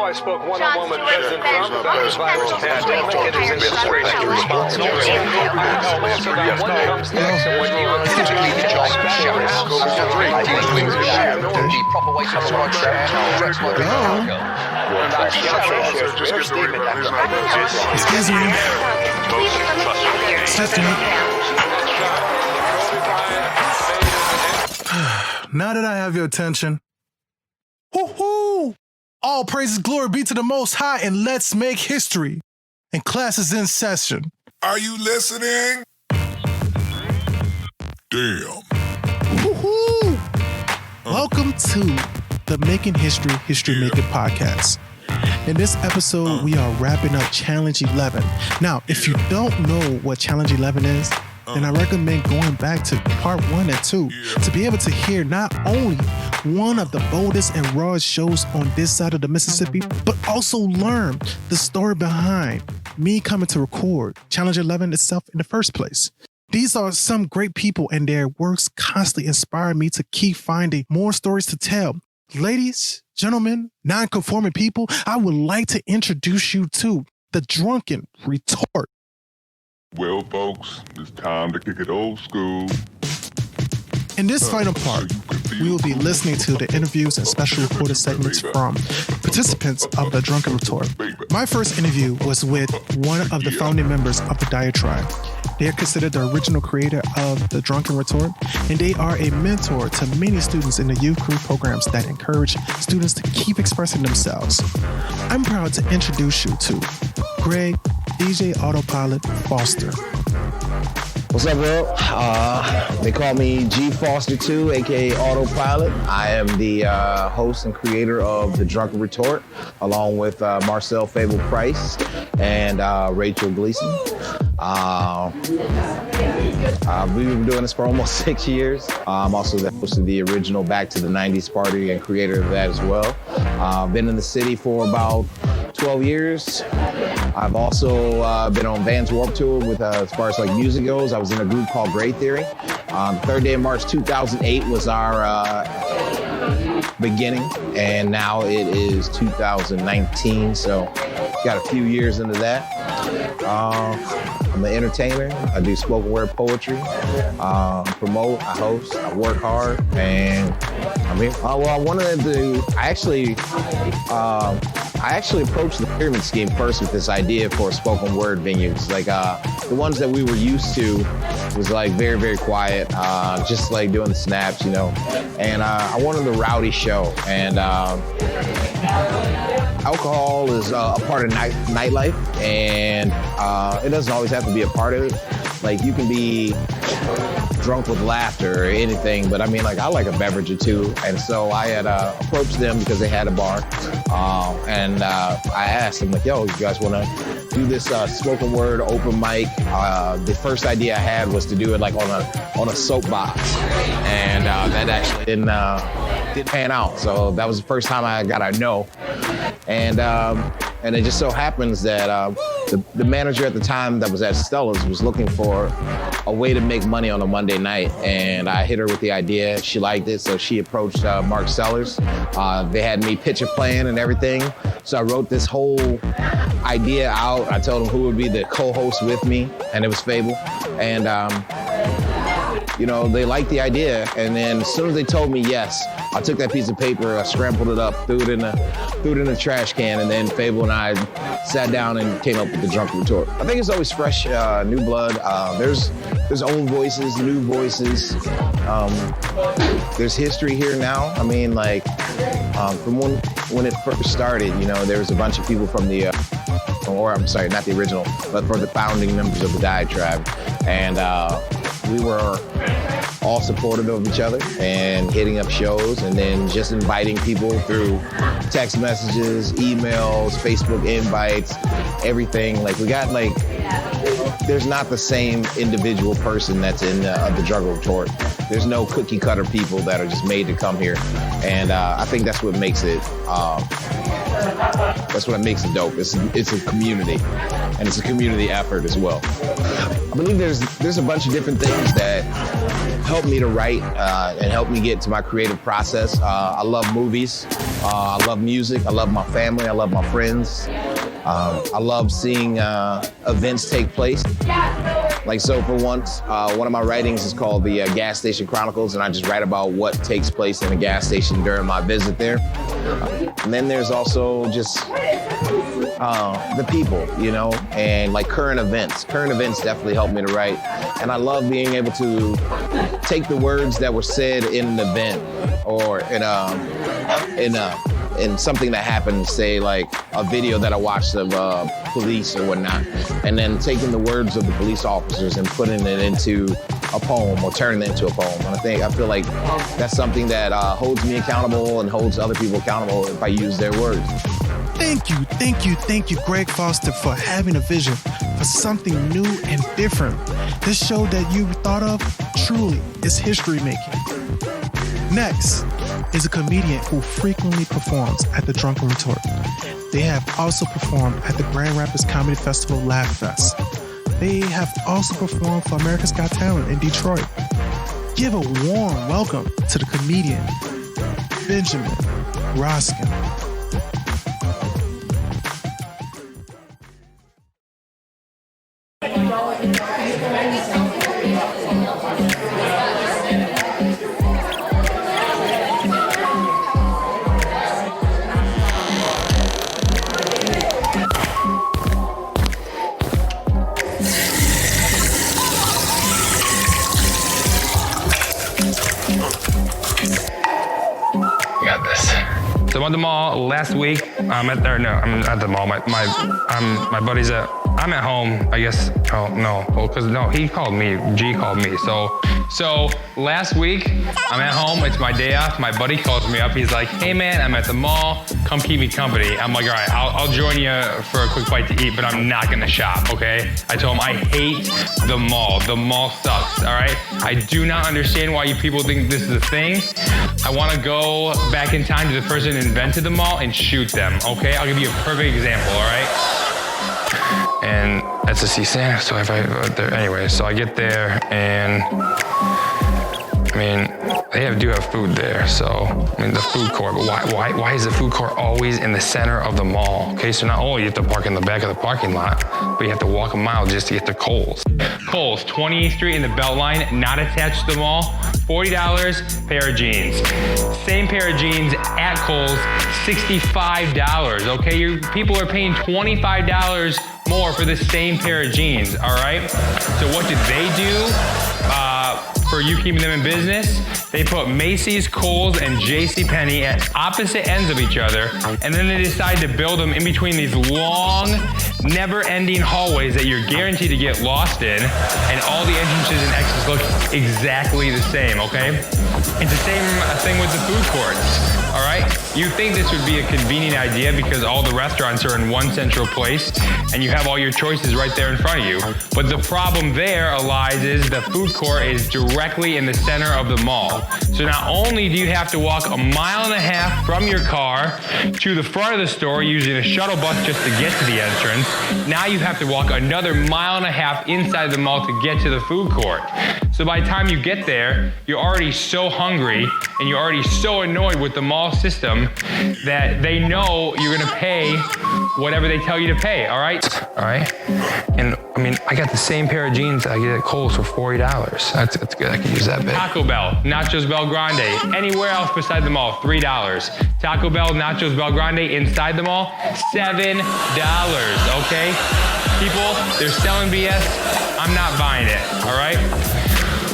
I spoke one-on-one with President Trump about this virus pandemic and his administration's response. I'll answer that one comes next, and when you typically the job shouts the proper way to describe threats like cargo. Excuse me. Now that I have your attention, woo-hoo! All praises, glory be to the Most High, and let's make history. And class is in session. Are you listening? Damn. Woo-hoo! Welcome to the Making History Making podcast. In this episode, we are wrapping up Challenge 11. Now, if you don't know what Challenge 11 is, then I recommend going back to part 1 and 2 to be able to hear not only one of the boldest and rawest shows on this side of the Mississippi, but also learn the story behind me coming to record Challenge 11 itself in the first place. These are some great people, and their works constantly inspire me to keep finding more stories to tell. Ladies, gentlemen, non-conforming people, I would like to introduce you to the Drunken Retort. Well, folks, it's time to kick it old school. In this final part, we will be listening to the interviews and special recorded segments from participants of the Drunken Retort. My first interview was with one of the founding members of the Diatribe. They are considered the original creator of the Drunken Retort, and they are a mentor to many students in the youth crew programs that encourage students to keep expressing themselves. I'm proud to introduce you to Greg DJ Autopilot Foster. What's up, world? They call me G Foster 2, aka Autopilot. I am the host and creator of the Drunken Retort, along with Marcel Fable Price and Rachel Gleason. We've been doing this for almost 6 years. I'm also the host of the original Back to the 90s party and creator of that as well. Been in the city for about 12 years. I've also been on Vans Warped Tour with, as far as like music goes. I was in a group called Great Theory. The third day of March 2008 was our beginning, and now it is 2019, so got a few years into that. I'm an entertainer. I do spoken word poetry, promote, I host, I work hard, and I'm here. Well, I wanted to, I actually approached the pyramid scheme first with this idea for spoken word venues. Like the ones that we were used to was like very, very quiet, just like doing the snaps, you know. And I wanted a rowdy show, and alcohol is a part of nightlife, and it doesn't always have to be a part of it. Like you can be drunk with laughter or anything, but I mean, like I like a beverage or two, and so I had approached them because they had a bar, and I asked them like, "Yo, you guys want to do this spoken word open mic?" The first idea I had was to do it like on a soapbox, and that actually didn't pan out. So that was the first time I got a no, and it just so happens that the manager at the time that was at Stella's was looking for a way to make money on a Monday night, and I hit her with the idea. She liked it, so she approached Mark Sellers. They had me pitch a plan and everything, so I wrote this whole idea out. I told them who would be the co-host with me, and it was Fable. And you know, they liked the idea, and then as soon as they told me yes, I took that piece of paper, I scrambled it up, threw it in the trash can, and then Fable and I sat down and came up with the Drunken Retort. I think it's always fresh, new blood. There's old voices, new voices. There's history here now. I mean, like from when it first started, you know, there was a bunch of people from the, or I'm sorry, not the original, but for the founding members of the Diatribe, and we were all supportive of each other and hitting up shows, and then just inviting people through text messages, emails, Facebook invites, everything. Like we got like, there's not the same individual person that's in the Drunken Retort. There's no cookie cutter people that are just made to come here, and I think that's what makes it. That's what makes it dope. It's a community, and it's a community effort as well. I believe there's a bunch of different things that helped me to write and helped me get to my creative process. I love movies. I love music. I love my family. I love my friends. I love seeing events take place. Like, so for once, one of my writings is called the Gas Station Chronicles, and I just write about what takes place in a gas station during my visit there. And then there's also just the people, you know, and like current events. Current events definitely help me to write. And I love being able to take the words that were said in an event or in something that happened, say like a video that I watched of police or whatnot, and then taking the words of the police officers and putting it into a poem or turning it into a poem. And I feel like that's something that holds me accountable and holds other people accountable if I use their words. Thank you, Greg Foster, for having a vision for something new and different. This show that you thought of truly is history making. Next is a comedian who frequently performs at the Drunken Retort. They have also performed at the Grand Rapids Comedy Festival Laugh Fest. They have also performed for America's Got Talent in Detroit. Give a warm welcome to the comedian, Benjamin Roskam. So I'm at the mall last week. I'm at the mall. My buddy's I'm at home, I guess. Oh, no. Well, because no, he called me. G called me. So last week, I'm at home. It's my day off. My buddy calls me up. He's like, hey, man, I'm at the mall. Come keep me company. I'm like, all right, I'll join you for a quick bite to eat, but I'm not going to shop, okay? I told him I hate the mall. The mall sucks, all right? I do not understand why you people think this is a thing. I want to go back in time to the person who invented the mall and shoot them, okay? I'll give you a perfect example, all right? And that's a Santa, so anyway, so I get there and I mean, they do have food there, so I mean the food court. But why is the food court always in the center of the mall? Okay, so not only you have to park in the back of the parking lot, but you have to walk a mile just to get to Kohl's. Kohl's, 28th Street in the Beltline, not attached to the mall. $40 pair of jeans. Same pair of jeans at Kohl's, $65. Okay, your people are paying $25 more for the same pair of jeans. All right. So what did they do? For you keeping them in business, they put Macy's, Kohl's, and JCPenney at opposite ends of each other, and then they decide to build them in between these long, never-ending hallways that you're guaranteed to get lost in, and all the entrances and exits look exactly the same, okay? It's the same thing with the food courts, all right? You think this would be a convenient idea because all the restaurants are in one central place, and you have all your choices right there in front of you. But the problem there lies is the food court is directly in the center of the mall. So not only do you have to walk 1.5 miles from your car to the front of the store using a shuttle bus just to get to the entrance, now you have to walk another 1.5 miles inside the mall to get to the food court. So by the time you get there, you're already so hungry and you're already so annoyed with the mall system that they know you're gonna pay whatever they tell you to pay, all right? All right? And I mean, I got the same pair of jeans I get at Kohl's for $40. That's good, I can use that bit. Taco Bell, Nachos Bel Grande, anywhere else beside the mall, $3. Taco Bell, Nachos Bel Grande inside the mall, $7, okay? People, they're selling BS, I'm not buying it, all right?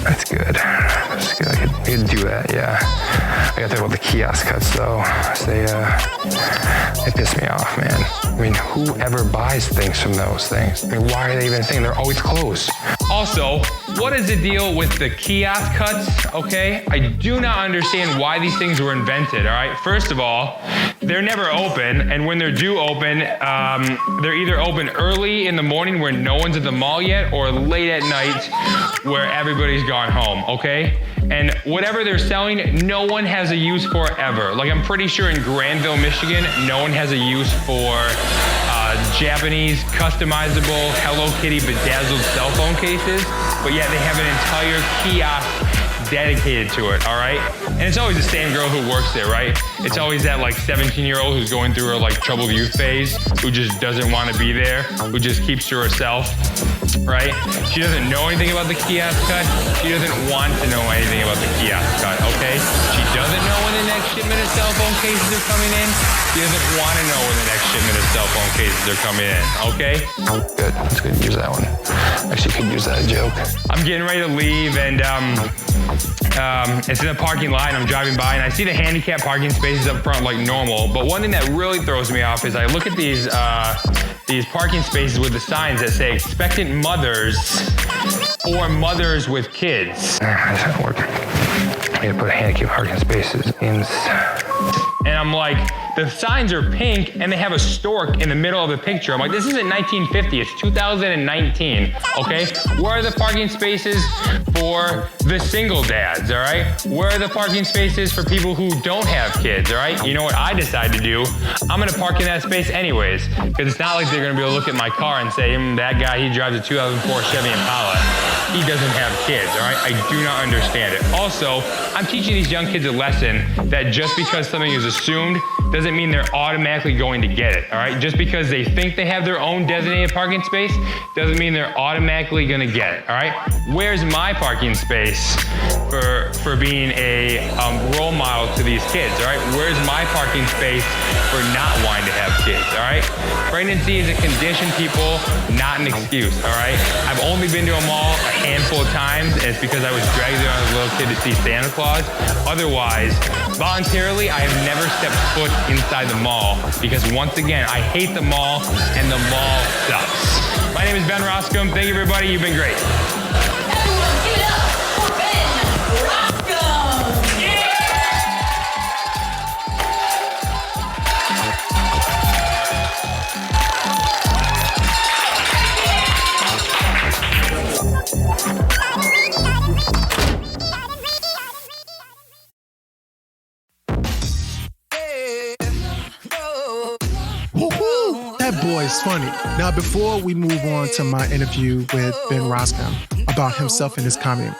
That's good. That's good. I could do that, yeah. I gotta think about the kiosk cuts though. They piss me off, man. I mean, whoever buys things from those things? I mean, why are they even a thing? They're always closed. Also, what is the deal with the kiosk cuts, okay? I do not understand why these things were invented, all right? First of all, they're never open, and when they're due open, they're either open early in the morning where no one's at the mall yet, or late at night where everybody's gone home, okay? And whatever they're selling, no one has a use for ever. Like, I'm pretty sure in Granville, Michigan, no one has a use for Japanese customizable Hello Kitty bedazzled cell phone cases, but yet they have an entire kiosk dedicated to it, all right? And it's always the same girl who works there, right? It's always that like 17-year-old who's going through her like troubled youth phase, who just doesn't want to be there, who just keeps to herself, right? She doesn't know anything about the kiosk cut. She doesn't want to know anything about the kiosk cut, okay? She doesn't know when the next shipment of cell phone cases are coming in. She doesn't want to know when the next shipment of cell phone cases are coming in, okay? Good. That's good. Use that one. Actually, could use that joke. I'm getting ready to leave, and it's in a parking lot, and I'm driving by, and I see the handicap parking spaces up front like normal. But one thing that really throws me off is I look at these parking spaces with the signs that say expectant mothers or mothers with kids. That's not working. I need to put handicap parking spaces in. And I'm like, the signs are pink and they have a stork in the middle of the picture. I'm like, this isn't 1950, it's 2019, okay? Where are the parking spaces for the single dads, all right? Where are the parking spaces for people who don't have kids, all right? You know what I decide to do? I'm gonna park in that space anyways, because it's not like they're gonna be able to look at my car and say, that guy, he drives a 2004 Chevy Impala. He doesn't have kids, all right? I do not understand it. Also, I'm teaching these young kids a lesson that just because something is assumed doesn't mean they're automatically going to get it, all right? Just because they think they have their own designated parking space doesn't mean they're automatically gonna get it, all right? Where's my parking space for being a role model to these kids, all right? Where's my parking space for not wanting to have kids, all right? Pregnancy is a condition, people, not an excuse, all right? I've only been to a mall a handful of times, and it's because I was dragged there as a little kid to see Santa Claus. Otherwise, voluntarily, I have never stepped foot inside the mall because once again, I hate the mall and the mall sucks. My name is Ben Roskam. Thank you, everybody. You've been great. Everyone give it up for Ben Roskam! Yeah! Woo-hoo! That boy's funny. Now, before we move on to my interview with Ben Roskam about himself and his comedy,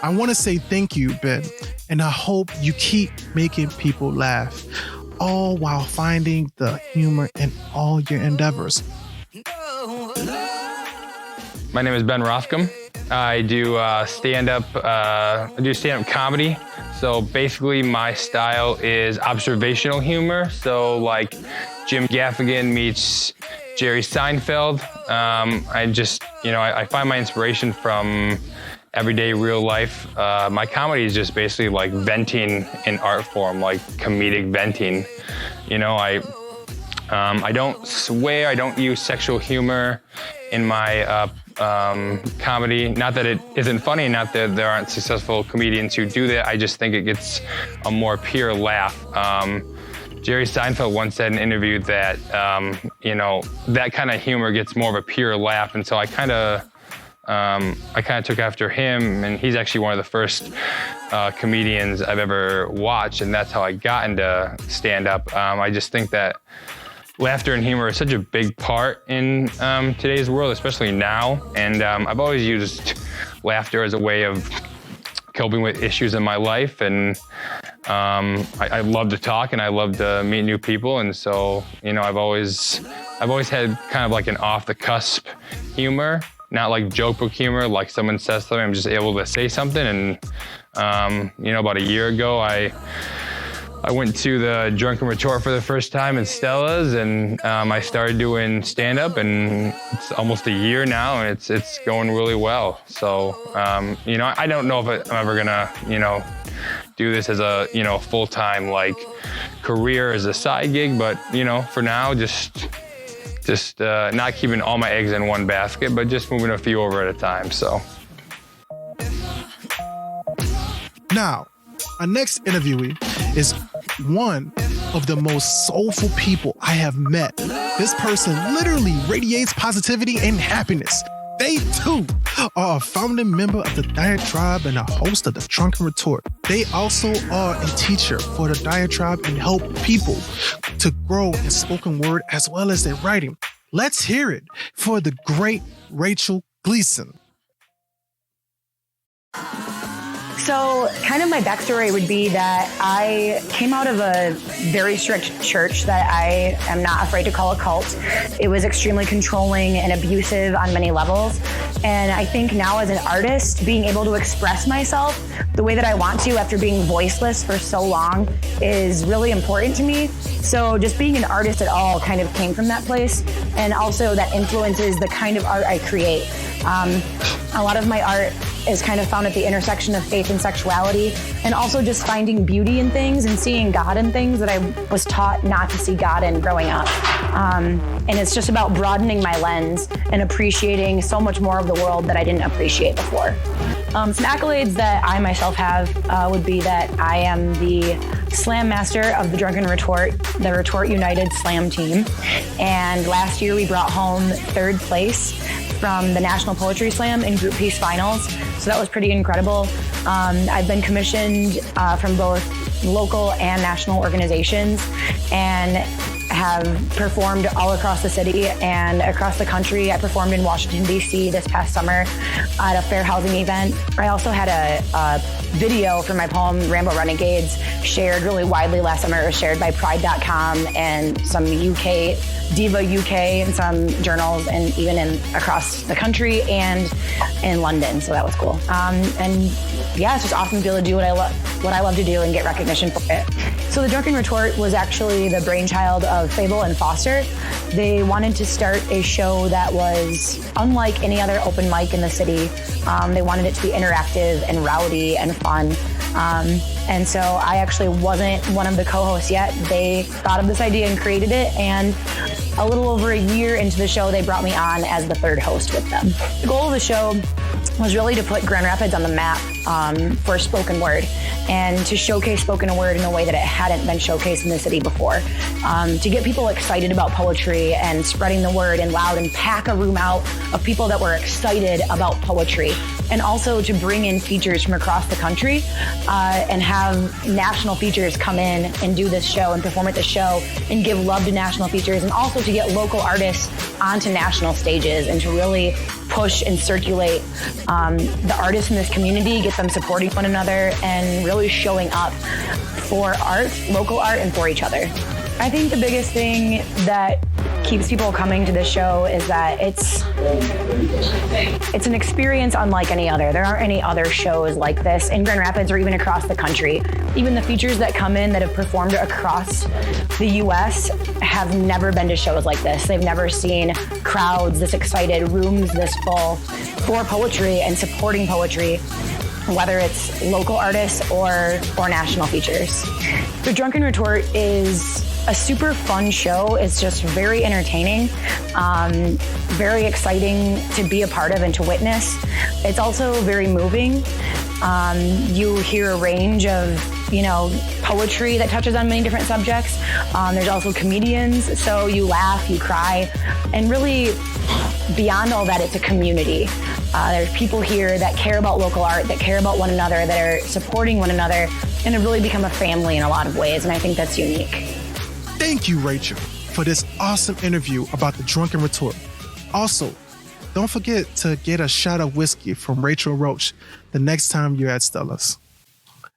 I want to say thank you, Ben, and I hope you keep making people laugh, all while finding the humor in all your endeavors. My name is Ben Roskam. I do stand-up comedy. So basically my style is observational humor. So like Jim Gaffigan meets Jerry Seinfeld. I find my inspiration from everyday real life. My comedy is just basically like venting in art form, like comedic venting. You know, I don't swear, I don't use sexual humor in my comedy. Not that it isn't funny, not that there aren't successful comedians who do that. I just think it gets a more pure laugh. Jerry Seinfeld once said in an interview that, that kind of humor gets more of a pure laugh. And so I kind of took after him, and he's actually one of the first comedians I've ever watched, and that's how I got into stand-up. I just think that laughter and humor is such a big part in today's world, especially now. And I've always used laughter as a way of coping with issues in my life. And I love to talk and I love to meet new people. And so, I've always had kind of like an off the cusp humor, not like joke book humor, like someone says something, I'm just able to say something. And, about a year ago, I went to the Drunken Retort for the first time in Stella's, and I started doing stand-up, and it's almost a year now, and it's going really well. So, I don't know if I'm ever gonna, do this as a, full-time like career as a side gig, but for now, just not keeping all my eggs in one basket, but just moving a few over at a time. So. Now, our next interviewee is one of the most soulful people I have met. This person literally radiates positivity and happiness. They too are a founding member of the Diatribe and a host of the Drunken Retort. They also are a teacher for the Diatribe and help people to grow in spoken word as well as their writing. Let's hear it for the great Rachel Gleason. So kind of my backstory would be that I came out of a very strict church that I am not afraid to call a cult. It was extremely controlling and abusive on many levels. And I think now as an artist, being able to express myself the way that I want to after being voiceless for so long is really important to me. So just being an artist at all kind of came from that place. And also that influences the kind of art I create. A lot of my art is kind of found at the intersection of faith and sexuality, and also just finding beauty in things and seeing God in things that I was taught not to see God in growing up. And it's just about broadening my lens and appreciating so much more of the world that I didn't appreciate before. Some accolades that I myself have would be that I am the Slam Master of the Drunken Retort, the Retort United Slam team. And last year we brought home 3rd place from the National Poetry Slam in Group Piece Finals. So that was pretty incredible. I've been commissioned from both local and national organizations and have performed all across the city and across the country. I performed in Washington, D.C. this past summer at a fair housing event. I also had a video for my poem, Rambo Renegades, shared really widely last summer. It was shared by Pride.com and some UK, Diva UK, and some journals, and even across the country and in London. So that was cool. And yeah, it's just awesome to be able to do what I love to do and get recognition for it. So the Drunken Retort was actually the brainchild of Fable and Foster. They wanted to start a show that was unlike any other open mic in the city. They wanted it to be interactive and rowdy and fun. And so I actually wasn't one of the co-hosts yet. They thought of this idea and created it, and a little over a year into the show, they brought me on as the 3rd host with them. The goal of the show was really to put Grand Rapids on the map for spoken word, and to showcase spoken word in a way that it hadn't been showcased in the city before. To get people excited about poetry and spreading the word and loud, and pack a room out of people that were excited about poetry. And also to bring in features from across the country and have national features come in and do this show and perform at the show and give love to national features, and also to get local artists onto national stages and to really push and circulate the artists in this community, get them supporting one another and really showing up for art, local art, and for each other. I think the biggest thing that keeps people coming to this show is that it's an experience unlike any other. There aren't any other shows like this in Grand Rapids or even across the country. Even the features that come in that have performed across the U.S. have never been to shows like this. They've never seen crowds this excited, rooms this full for poetry and supporting poetry, whether it's local artists or national features. The Drunken Retort is a super fun show. It's just very entertaining, very exciting to be a part of and to witness. It's also very moving. You hear a range of, poetry that touches on many different subjects. There's also comedians, so you laugh, you cry, and really beyond all that, it's a community. There's people here that care about local art, that care about one another, that are supporting one another, and have really become a family in a lot of ways, and I think that's unique. Thank you, Rachel, for this awesome interview about the Drunken Retort. Also, don't forget to get a shot of whiskey from Rachel Roach the next time you're at Stella's.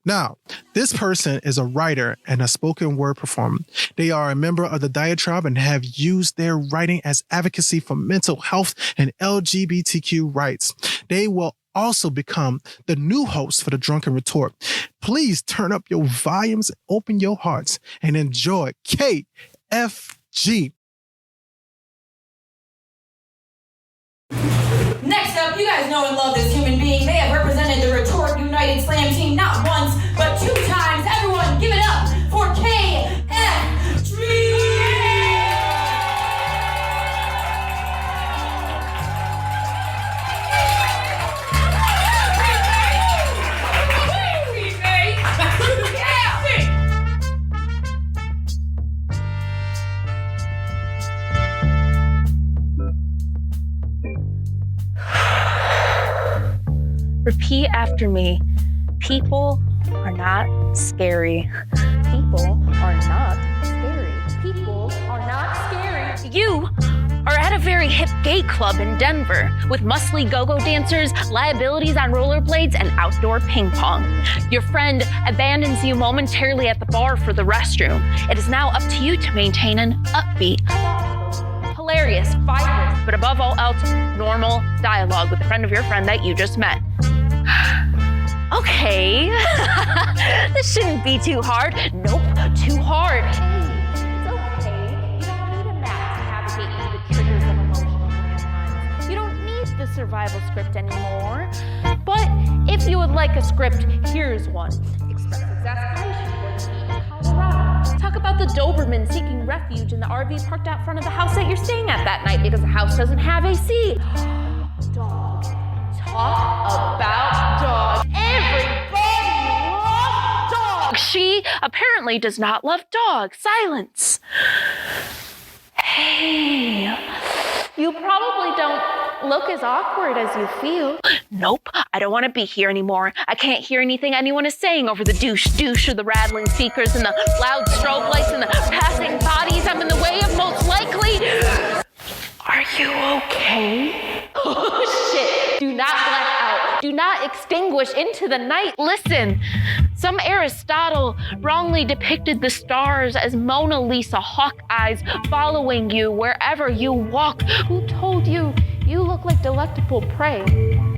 Now, this person is a writer and a spoken word performer. They are a member of the Diatribe and have used their writing as advocacy for mental health and LGBTQ rights. They will also become the new host for the Drunken Retort. Please turn up your volumes, open your hearts, and enjoy KFG. Next up, you guys know and love this human being. They have represented the Retort United Slam team not once, but 2 times. Everyone, give it up for KFG! Repeat after me. People are not scary. People are not scary. People are not scary. You are at a very hip gay club in Denver with muscly go-go dancers, liabilities on rollerblades, and outdoor ping pong. Your friend abandons you momentarily at the bar for the restroom. It is now up to you to maintain an upbeat, hilarious, vibrant, but above all else, normal dialogue with a friend of your friend that you just met. Okay, this shouldn't be too hard. Nope, too hard. Hey, it's okay. You don't need a map to navigate through the triggers of emotional landmines. You don't need the survival script anymore. But if you would like a script, here's one. Express exasperation towards me in Colorado. Talk about the Doberman seeking refuge in the RV parked out front of the house that you're staying at that night because the house doesn't have AC. Dog. Talk about dog. Everybody loves dogs. She apparently does not love dogs. Silence. Hey, you probably don't look as awkward as you feel. Nope, I don't want to be here anymore. I can't hear anything anyone is saying over the douche of the rattling speakers and the loud strobe lights and the passing bodies. I'm in the way of most likely. Are you okay? Oh, shit. Do not black out. Do not extinguish into the night. Listen, some Aristotle wrongly depicted the stars as Mona Lisa hawk eyes following you wherever you walk. Who told you you look like delectable prey?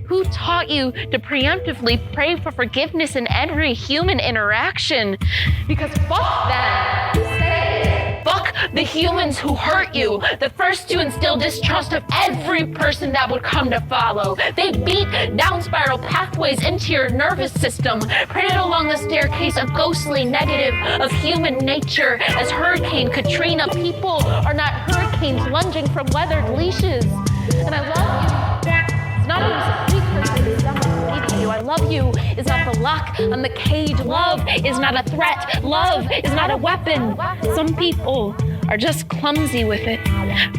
Who taught you to preemptively pray for forgiveness in every human interaction? Because fuck them. Fuck the humans who hurt you, the first to instill distrust of every person that would come to follow. They beat down spiral pathways into your nervous system, printed along the staircase a ghostly negative of human nature. As Hurricane Katrina, people are not hurricanes lunging from weathered leashes. And I love you. It's not always a precursor to someone leaving you. I love you is not the lock on the cage. Love is not a threat. Love is not a weapon. Some people are just clumsy with it.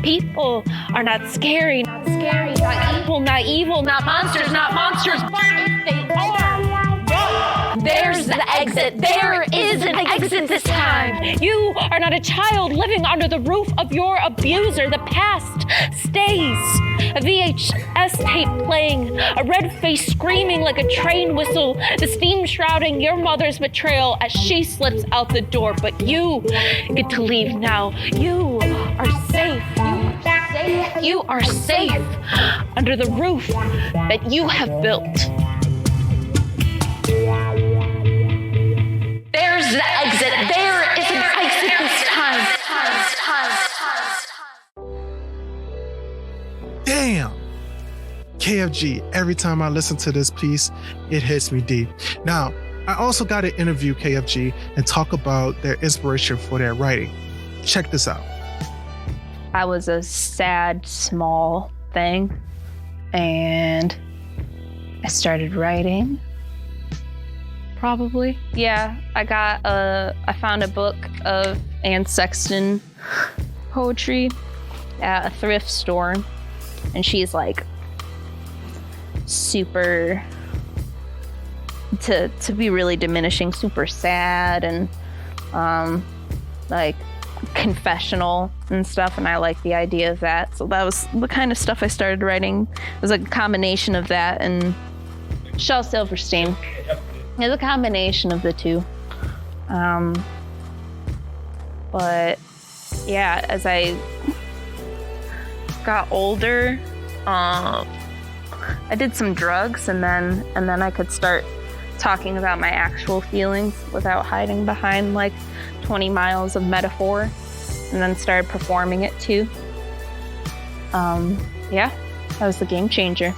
People are not scary, not evil, not monsters, but if they are, there's the exit. There is an exit this time. You are not a child living under the roof of your abuser. The past stays. A VHS tape playing, a red face screaming like a train whistle, the steam shrouding your mother's betrayal as she slips out the door. But you get to leave now. You are safe. You are safe under the roof that you have built. There's the exit. There is an exit this time. Damn. KFG, every time I listen to this piece, it hits me deep. Now, I also got to interview KFG and talk about their inspiration for their writing. Check this out. I was a sad, small thing, and I started writing. Probably. Yeah, I found a book of Anne Sexton poetry at a thrift store, and she's like super, to be really diminishing, super sad and like confessional and stuff, and I like the idea of that. So that was the kind of stuff I started writing. It was a combination of that and Shel Silverstein. It's a combination of the two. But yeah, as I got older, I did some drugs, and then I could start talking about my actual feelings without hiding behind like 20 miles of metaphor, and then started performing it too. Yeah, that was the game changer.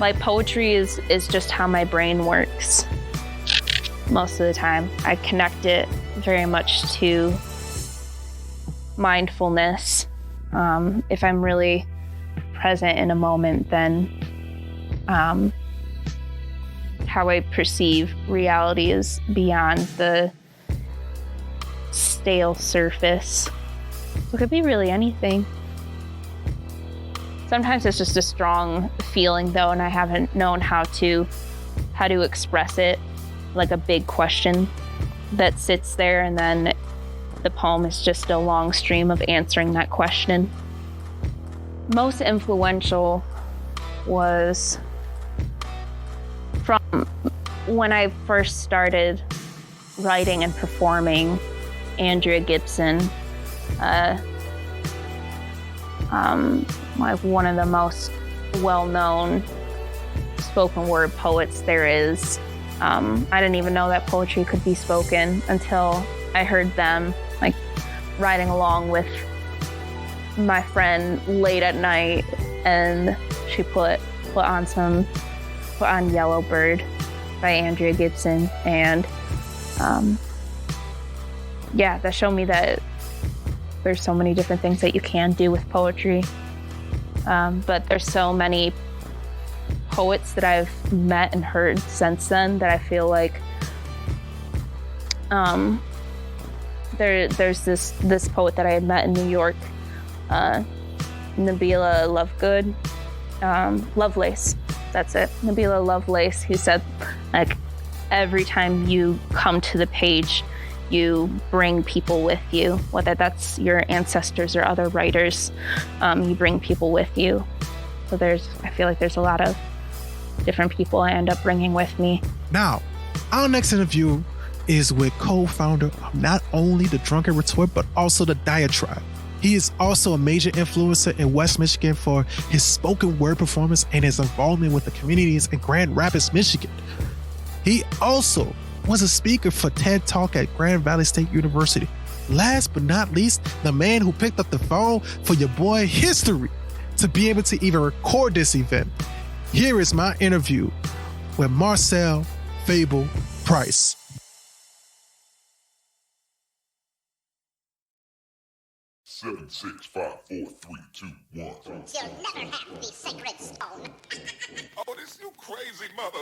Like, poetry is just how my brain works most of the time. I connect it very much to mindfulness. If I'm really present in a moment, then how I perceive reality is beyond the stale surface. So it could be really anything. Sometimes it's just a strong feeling though, and I haven't known how to express it, like a big question that sits there, and then the poem is just a long stream of answering that question. most influential was from when I first started writing and performing. Andrea Gibson, like one of the most well-known spoken word poets there is. I didn't even know that poetry could be spoken until I heard them like riding along with my friend late at night, and she put on Yellow Bird by Andrea Gibson, and that showed me that there's so many different things that you can do with poetry. But there's so many poets that I've met and heard since then that I feel like there's this poet that I had met in New York, Nabila Lovelace. That's it, Nabila Lovelace, who said, like, every time you come to the page, you bring people with you, whether that's your ancestors or other writers, you bring people with you. So I feel like there's a lot of different people I end up bringing with me. Now, our next interview is with co-founder of not only the Drunken Retort, but also the Diatribe. He is also a major influencer in West Michigan for his spoken word performance and his involvement with the communities in Grand Rapids, Michigan. He also was a speaker for TED Talk at Grand Valley State University. Last but not least, the man who picked up the phone for your boy History to be able to even record this event. Here is my interview with Marcel Fable Price. Seven, 6, 5, 4, 3, 2, 1. You'll never have the sacred stone. Oh, this you crazy mother.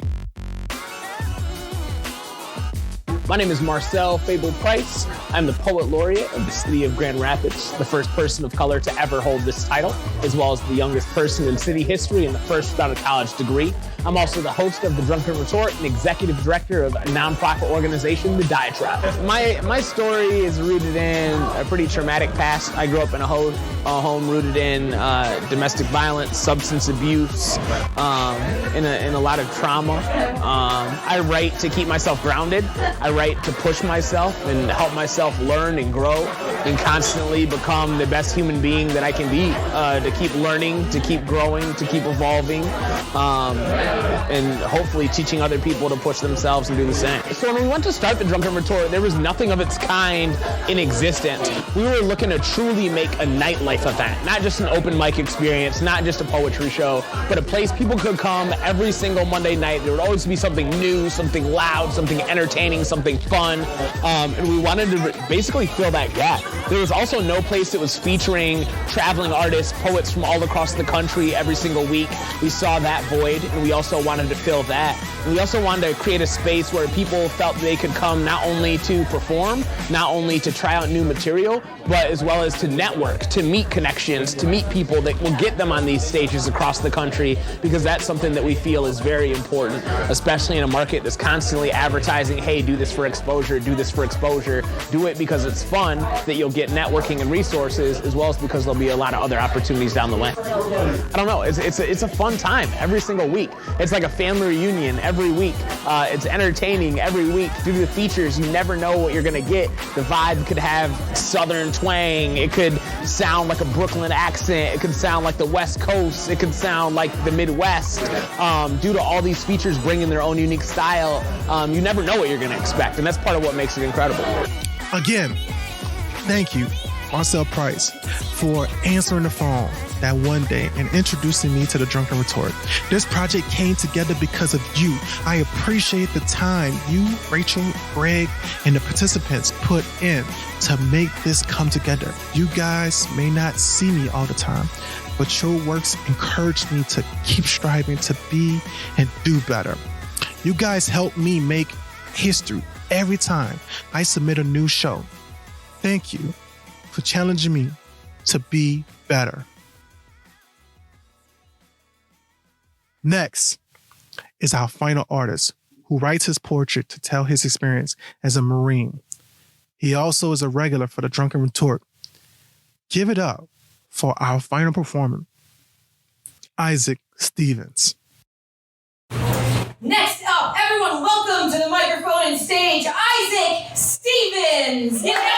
My name is Marcel Fable Price. I'm the Poet Laureate of the city of Grand Rapids, the first person of color to ever hold this title, as well as the youngest person in city history and the first without a college degree. I'm also the host of the Drunken Retort and executive director of a nonprofit organization, the Diatribe. My story is rooted in a pretty traumatic past. I grew up in a home rooted in domestic violence, substance abuse, in a lot of trauma. I write to keep myself grounded. I write to push myself and help myself learn and grow and constantly become the best human being that I can be, to keep learning, to keep growing, to keep evolving, and hopefully teaching other people to push themselves and do the same. So when we went to start the Drunken Retort, there was nothing of its kind in existence. We were looking to truly make a nightlife event, not just an open mic experience, not just a poetry show, but a place people could come every single Monday night. There would always be something new, something loud, something entertaining, something fun, and we wanted to basically fill that gap. There was also no place that was featuring traveling artists, poets from all across the country every single week. We saw that void, and we also wanted to fill that. And we also wanted to create a space where people felt they could come not only to perform, not only to try out new material, but as well as to network, to meet connections, to meet people that will get them on these stages across the country, because that's something that we feel is very important, especially in a market that's constantly advertising, hey, do this for exposure, do this for exposure, do it because it's fun, that you'll get networking and resources, as well as because there'll be a lot of other opportunities down the way. I don't know, it's a fun time every single week. It's like a family reunion every week. It's entertaining every week. Due to the features, you never know what you're gonna get. The vibe could have Southern twang, it could sound like a Brooklyn accent, it could sound like the West Coast, it could sound like the Midwest. Due to all these features bringing their own unique style, you never know what you're gonna expect, and that's part of what makes it incredible. Again, thank you, Marcel Price, for answering the phone that one day and introducing me to the Drunken Retort. This project came together because of you. I appreciate the time you, Rachel, Greg, and the participants put in to make this come together. You guys may not see me all the time, but your works encourage me to keep striving to be and do better. You guys help me make history every time I submit a new show. Thank you for challenging me to be better. Next is our final artist who writes his portrait to tell his experience as a Marine. He also is a regular for the Drunken Retort. Give it up for our final performer, Isaac Stevens. Next up, everyone, welcome to the microphone and stage, Isaac Stevens. Yeah.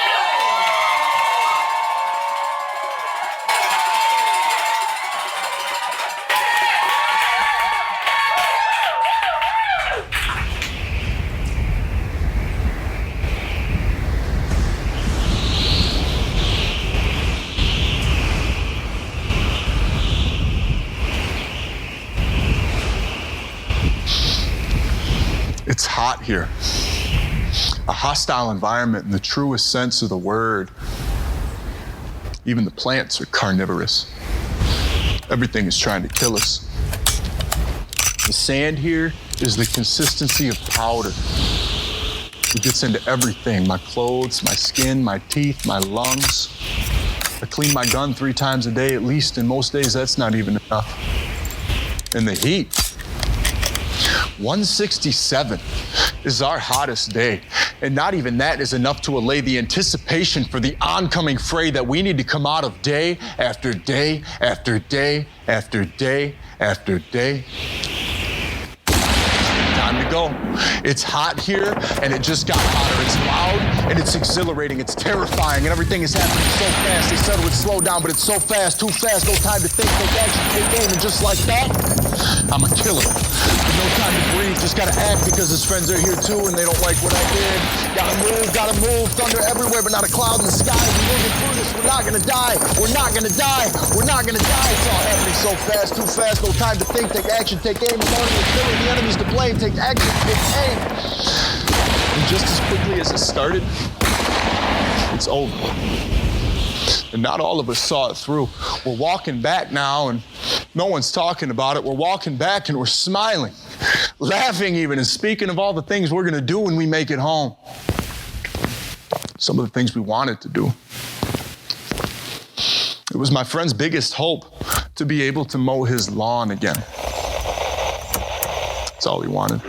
It's hot here. A hostile environment in the truest sense of the word. Even the plants are carnivorous. Everything is trying to kill us. The sand here is the consistency of powder. It gets into everything, my clothes, my skin, my teeth, my lungs. I clean my gun 3 times a day at least, and most days that's not even enough. And the heat. 167 is our hottest day. And not even that is enough to allay the anticipation for the oncoming fray that we need to come out of day after day after day after day after day. Time to go. It's hot here, and it just got hotter. It's loud, and it's exhilarating. It's terrifying, and everything is happening so fast. They said it would slow down, but it's so fast, too fast. No time to think, take action, take aim, and just like that, I'm a killer. No time to breathe, just gotta act because his friends are here too and they don't like what I did. Gotta move, thunder everywhere but not a cloud in the sky. We're moving through this, we're not gonna die, we're not gonna die, we're not gonna die. It's all happening so fast, too fast, no time to think, take action, take aim. We're killing, the enemy's to blame, take action, take aim. And just as quickly as it started, it's over. And not all of us saw it through. We're walking back now and no one's talking about it. We're walking back and we're smiling, laughing even, and speaking of all the things we're gonna do when we make it home. Some of the things we wanted to do. It was my friend's biggest hope to be able to mow his lawn again. That's all he wanted.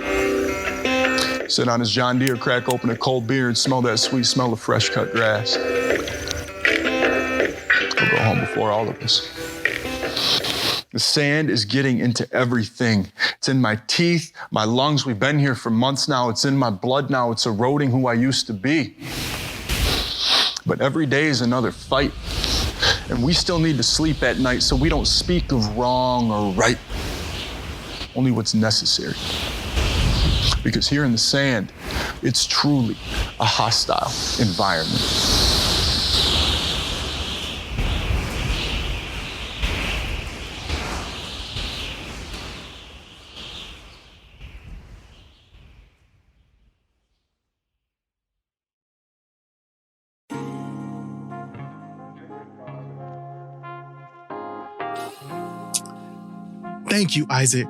Sit on his John Deere, crack open a cold beer, and smell that sweet smell of fresh cut grass. He'll go home before all of us. The sand is getting into everything. It's in my teeth, my lungs. We've been here for months now. It's in my blood now. It's eroding who I used to be. But every day is another fight. And we still need to sleep at night so we don't speak of wrong or right. Only what's necessary. Because here in the sand, it's truly a hostile environment. Thank you, Isaac,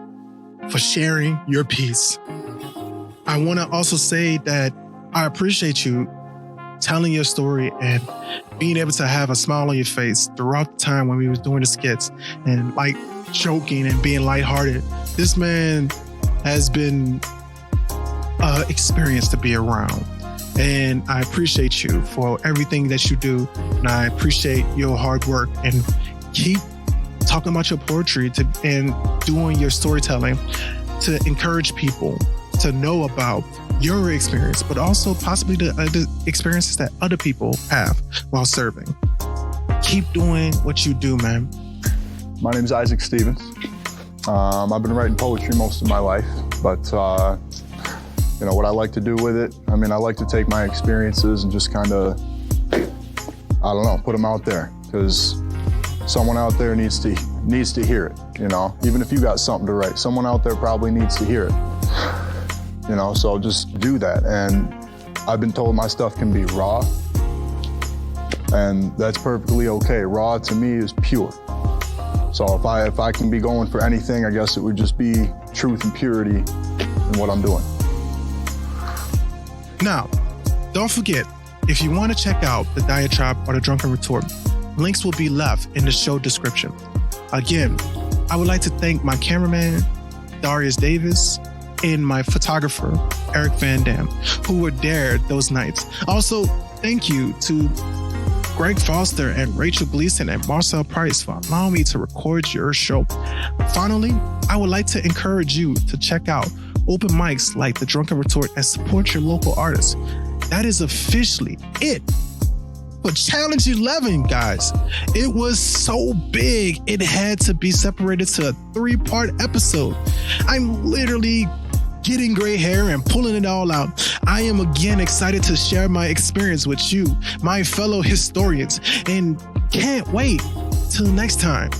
for sharing your piece. I want to also say that I appreciate you telling your story and being able to have a smile on your face throughout the time when we was doing the skits and like joking and being lighthearted. This man has been an experience to be around. And I appreciate you for everything that you do. And I appreciate your hard work and keep talking about your poetry and doing your storytelling to encourage people to know about your experience, but also possibly the other experiences that other people have while serving. Keep doing what you do, man. My name is Isaac Stevens. I've been writing poetry most of my life, but you know what I like to do with it? I mean, I like to take my experiences and just kind of, I don't know, put them out there, because someone out there needs to hear it, you know? Even if you got something to write, someone out there probably needs to hear it. You know, so just do that. And I've been told my stuff can be raw, and that's perfectly okay. Raw to me is pure. So if I can be going for anything, I guess it would just be truth and purity in what I'm doing. Now, don't forget, if you want to check out the diatribe or the Drunken Retort, links will be left in the show description. Again, I would like to thank my cameraman, Darius Davis, and my photographer, Eric Van Dam, who were there those nights. Also, thank you to Greg Foster and Rachel Gleason and Marcel Price for allowing me to record your show. Finally, I would like to encourage you to check out open mics like the Drunken Retort and support your local artists. That is officially it for Challenge 11, guys. It was so big, it had to be separated to a 3-part episode. I'm literally getting gray hair and pulling it all out. I am again excited to share my experience with you, my fellow historians, and can't wait till next time.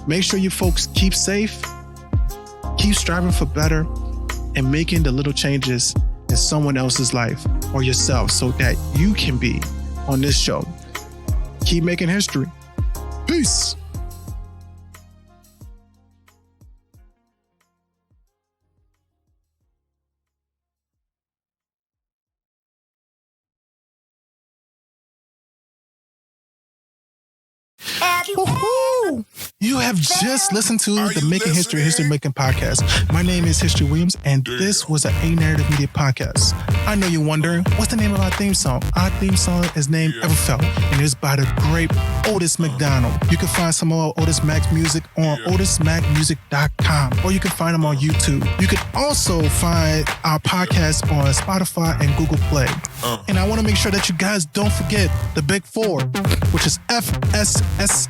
Make sure you folks keep safe, keep striving for better, and making the little changes in someone else's life or yourself so that you can be on this show. Keep making history. Peace. Woohoo! You have just listened to the Making History Making podcast. My name is History Williams, and this was an A Narrative Media podcast. I know you're wondering, what's the name of our theme song? Our theme song is named Everfelt, and it's by the great Otis McDonald. You can find some more Otis Mac's music on otismacmusic.com, or you can find them on YouTube. You can also find our podcast on Spotify and Google Play. And I want to make sure that you guys don't forget the big 4, which is FSSL.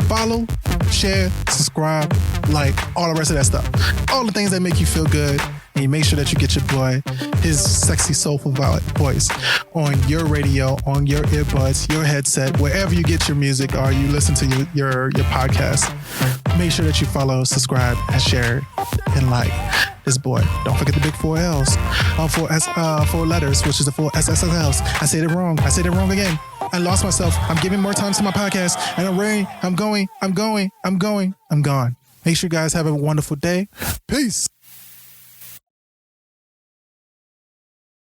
Follow, share, subscribe, like, all the rest of that stuff. All the things that make you feel good. And you make sure that you get your boy, his sexy, soulful voice on your radio, on your earbuds, your headset, wherever you get your music or you listen to your podcast. Make sure that you follow, subscribe, and share, and like this boy. Don't forget the big 4 L's. 4 letters, which is the 4 SSLs. I said it wrong. I said it wrong again. I lost myself. I'm giving more time to my podcast, and I'm gone. Make sure you guys have a wonderful day. Peace.